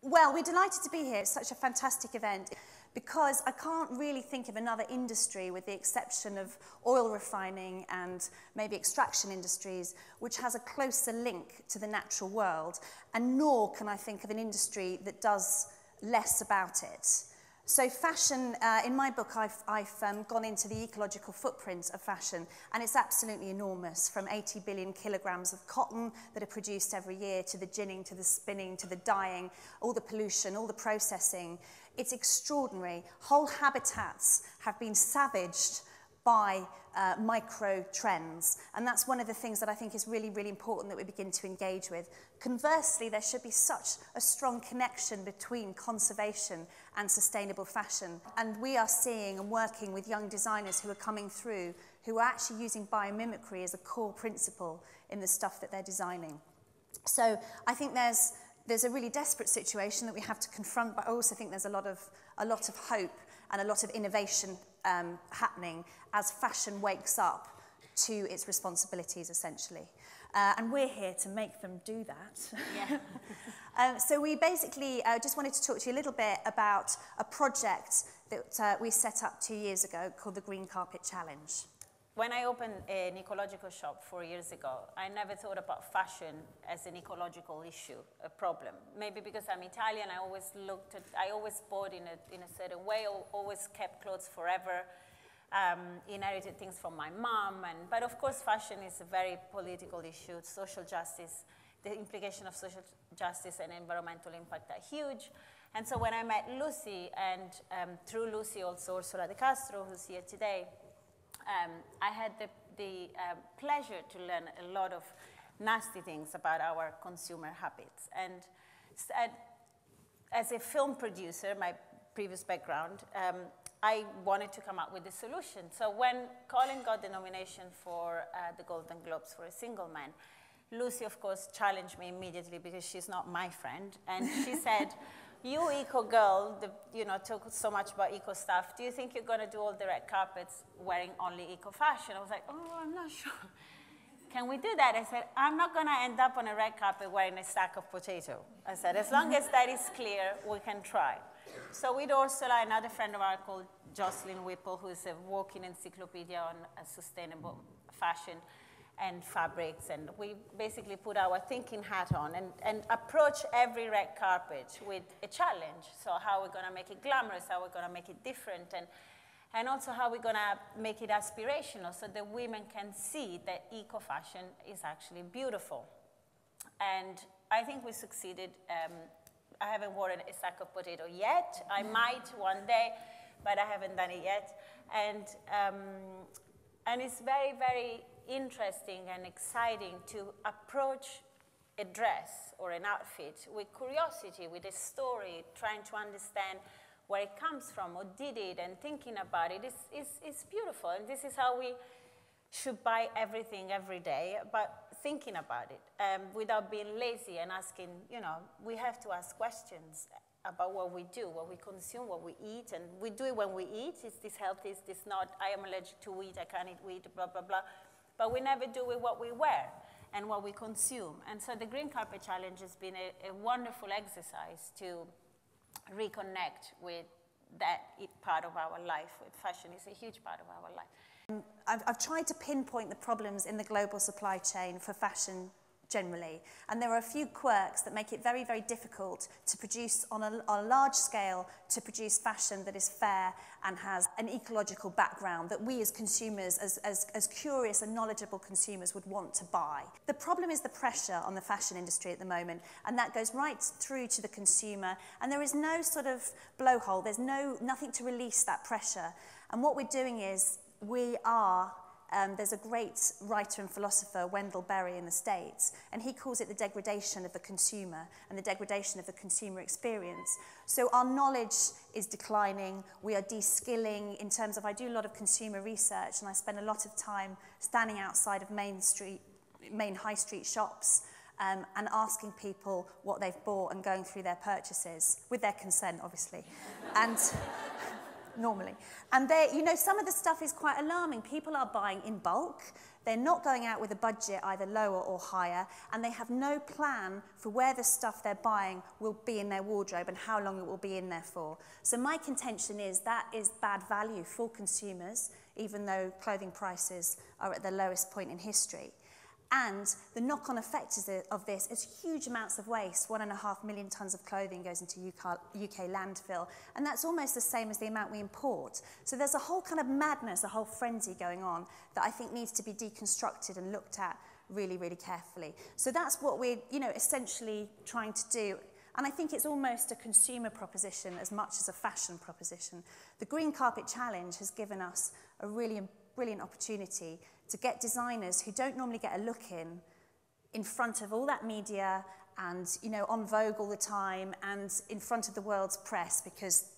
Well, we're delighted to be here. It's such a fantastic event because I can't really think of another industry, with the exception of oil refining and maybe extraction industries, which has a closer link to the natural world, and nor can I think of an industry that does less about it. So fashion, in my book, I've gone into the ecological footprint of fashion, and it's absolutely enormous, from 80 billion kilograms of cotton that are produced every year, to the ginning, to the spinning, to the dyeing, all the pollution, all the processing. It's extraordinary. Whole habitats have been savaged by micro trends, and that's one of the things that I think is really, really important that we begin to engage with. Conversely, there should be such a strong connection between conservation and sustainable fashion, and we are seeing and working with young designers who are coming through who are actually using biomimicry as a core principle in the stuff that they're designing. So I think there's a really desperate situation that we have to confront, but I also think there's a lot of hope and a lot of innovation happening as fashion wakes up to its responsibilities, essentially. And we're here to make them do that. Yeah. So we basically just wanted to talk to you a little bit about a project that we set up 2 years ago called the Green Carpet Challenge. When I opened an ecological shop 4 years ago, I never thought about fashion as an ecological issue, a problem. Maybe because I'm Italian, I always bought in a certain way, always kept clothes forever, inherited things from my mom. But of course, fashion is a very political issue. Social justice, the implication of social justice and environmental impact are huge. And so when I met Lucy, and through Lucy also Ursula De Castro, who's here today, I had the pleasure to learn a lot of nasty things about our consumer habits. And as a film producer, my previous background, I wanted to come up with a solution. So when Colin got the nomination for the Golden Globes for A Single Man, Lucy, of course, challenged me immediately because she's not my friend. And she said, you eco girl, talk so much about eco stuff. Do you think you're going to do all the red carpets wearing only eco fashion? I was like, oh, I'm not sure. Can we do that? I said, I'm not going to end up on a red carpet wearing a sack of potato. I said, as long as that is clear, we can try. So with Ursula, another friend of ours called Jocelyn Whipple, who is a walking encyclopedia on sustainable fashion and fabrics, and we basically put our thinking hat on and approach every red carpet with a challenge. So how we're going to make it glamorous, how we're going to make it different, and also how we're going to make it aspirational so that women can see that eco-fashion is actually beautiful. And I think we succeeded. I haven't worn a sack of potato yet. I might one day, but I haven't done it yet. And it's very, very interesting and exciting to approach a dress or an outfit with curiosity, with a story, trying to understand where it comes from, or did it, and thinking about it. It's beautiful, and this is how we should buy everything every day, but thinking about it without being lazy and asking, we have to ask questions about what we do, what we consume, what we eat, and we do it when we eat. Is this healthy? Is this not? I am allergic to wheat, I can't eat wheat, blah, blah, blah. But we never do with what we wear and what we consume. And so the Green Carpet Challenge has been a wonderful exercise to reconnect with that part of our life. Fashion is a huge part of our life. I've tried to pinpoint the problems in the global supply chain for fashion generally, and there are a few quirks that make it very, very difficult to produce on a large scale, to produce fashion that is fair and has an ecological background that we as consumers, as curious and knowledgeable consumers, would want to buy. The problem is the pressure on the fashion industry at the moment, and that goes right through to the consumer, and there is no sort of blowhole, there's nothing to release that pressure. And what we're doing is there's a great writer and philosopher, Wendell Berry, in the States, and he calls it the degradation of the consumer and the degradation of the consumer experience. So our knowledge is declining, we are de-skilling in terms of, I do a lot of consumer research, and I spend a lot of time standing outside of main high street shops and asking people what they've bought and going through their purchases, with their consent, obviously. And normally. And some of the stuff is quite alarming. People are buying in bulk. They're not going out with a budget either lower or higher, and they have no plan for where the stuff they're buying will be in their wardrobe and how long it will be in there for. So my contention is that is bad value for consumers, even though clothing prices are at the lowest point in history. And the knock-on effect of this is huge amounts of waste. 1.5 million tonnes of clothing goes into UK landfill, and that's almost the same as the amount we import. So there's a whole kind of madness, a whole frenzy going on that I think needs to be deconstructed and looked at really, really carefully. So that's what we're, essentially trying to do. And I think it's almost a consumer proposition as much as a fashion proposition. The Green Carpet Challenge has given us a really brilliant opportunity to get designers who don't normally get a look in front of all that media and, on Vogue all the time and in front of the world's press, because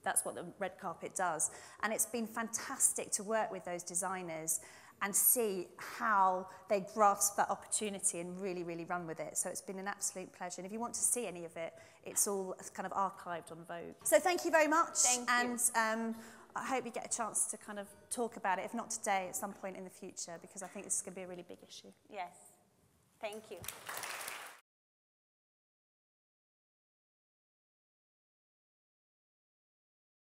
that's what the red carpet does. And it's been fantastic to work with those designers and see how they grasp that opportunity and really, really run with it. So it's been an absolute pleasure. And if you want to see any of it, it's all kind of archived on Vogue. So thank you very much. Thank you. And I hope you get a chance to kind of talk about it, if not today, at some point in the future, because I think this is going to be a really big issue. Yes. Thank you.